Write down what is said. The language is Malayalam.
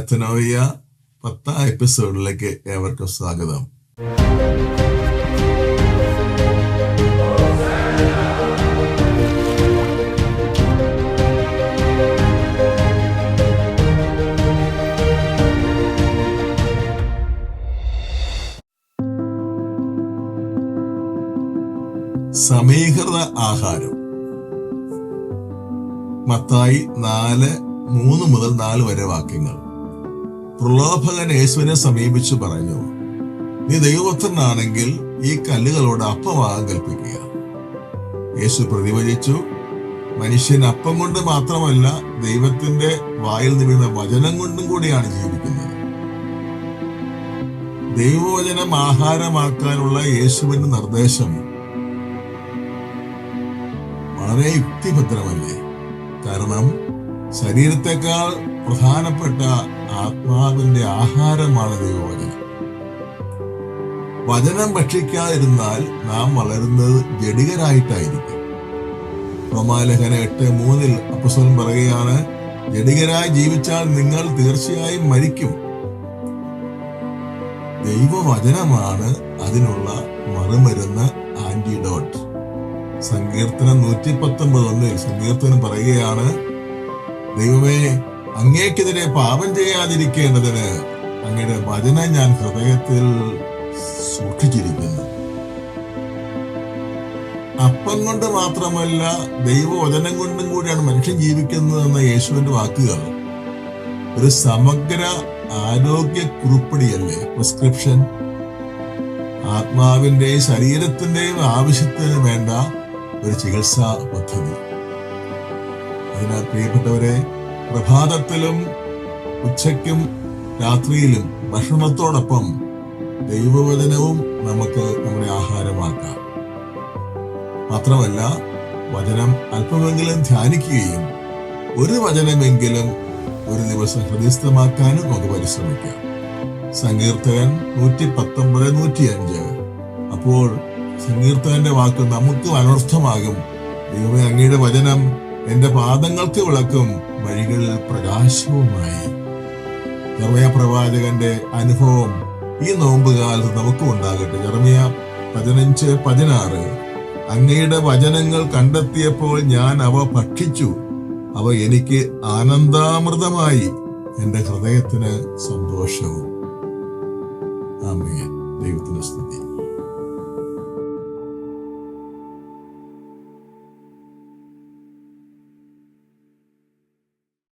മെത്തനോയ 10ാം എപ്പിസോഡിലേക്ക് ഏവർക്കും സ്വാഗതം. സമീകൃത ആഹാരം. മത്തായി 4:3 മുതൽ 4 വരെ വാക്യങ്ങൾ. പ്രലോഭകൻ യേശുവിനെ സമീപിച്ചു പറഞ്ഞു, നീ ദൈവപുത്രനാണെങ്കിൽ ഈ കല്ലുകളോട് അപ്പമാകാൻ കൽപ്പിക്കുക. യേശു പ്രതിവചിച്ചു, മനുഷ്യൻ അപ്പം കൊണ്ട് മാത്രമല്ല ദൈവത്തിന്റെ വായിൽ നിന്നുന്ന വചനം കൊണ്ടും കൂടിയാണ് ജീവിക്കുന്നത്. ദൈവവചനം ആഹാരമാക്കാനുള്ള യേശുവിന്റെ നിർദ്ദേശം വളരെ യുക്തിഭദ്രമല്ലേ? കാരണം ശരീരത്തെക്കാൾ പ്രധാനപ്പെട്ട ആത്മാവിന്റെ ആഹാരമാണ് ദൈവവചനം. വചനം ഭക്ഷിക്കാതിരുന്നാൽ നാം വളരുന്നത് ജഡികരായിട്ടായിരിക്കും. റോമാലേഖനം 8:3 അപ്പോസ്തലൻ പറയുകയാണ്, ജഡികരായി ജീവിച്ചാൽ നിങ്ങൾ തീർച്ചയായും മരിക്കും. ദൈവവചനമാണ് അതിനുള്ള മറുമരുന്ന്, ആന്റിഡോട്ട്. സങ്കീർത്തനം 119:1 സങ്കീർത്തനം പറയുകയാണ്, ദൈവമേ, അങ്ങേക്കെതിരെ പാപം ചെയ്യാതിരിക്കേണ്ടതിന് അങ്ങയുടെ വചനം ഞാൻ ഹൃദയത്തിൽ സൂക്ഷിച്ചിരിക്കുന്നു. അപ്പം കൊണ്ട് മാത്രമല്ല ദൈവവചനം കൊണ്ടും കൂടിയാണ് മനുഷ്യൻ ജീവിക്കുന്നത് എന്ന യേശുവിന്റെ വാക്കുകൾ ഒരു സമഗ്ര ആരോഗ്യ കുറിപ്പടിയല്ലേ? പ്രിസ്ക്രിപ്ഷൻ. ആത്മാവിന്റെയും ശരീരത്തിന്റെയും ആവശ്യത്തിന് വേണ്ട ഒരു ചികിത്സാ പദ്ധതി. അതിനാൽ പ്രിയപ്പെട്ടവരെ, പ്രഭാതത്തിലും ഉച്ചയ്ക്കും രാത്രിയിലും ഭക്ഷണത്തോടൊപ്പം ദൈവവചനവും നമുക്ക് നമ്മുടെ ആഹാരമാക്കാം. മാത്രമല്ല, വചനം അല്പമെങ്കിലും ധ്യാനിക്കുകയും ഒരു വചനമെങ്കിലും ഒരു ദിവസം ഹൃദയസ്ഥമാക്കാനും നമുക്ക് പരിശ്രമിക്കാം. സങ്കീർത്തകൻ 119:105. അപ്പോൾ സങ്കീർത്തകന്റെ വാക്ക് നമുക്ക് അനർത്ഥമാകും. ദൈവമേ, അങ്ങയുടെ വചനം എന്റെ പാദങ്ങൾക്ക് വിളക്കും, വഴികളിൽ പ്രകാശവുമായി. യെരമ്യാ പ്രവാചകന്റെ അനുഭവം ഈ നോമ്പ് കാലത്ത് നമുക്കും ഉണ്ടാകട്ടെ. യെരമ്യാ 15:16. അങ്ങയുടെ വചനങ്ങൾ കണ്ടെത്തിയപ്പോൾ ഞാൻ അവ ഭക്ഷിച്ചു, അവ എനിക്ക് ആനന്ദാമൃതമായി, എന്റെ ഹൃദയത്തിന് സന്തോഷവും. ആമേൻ. ദൈവത്തിന് സ്തുതി.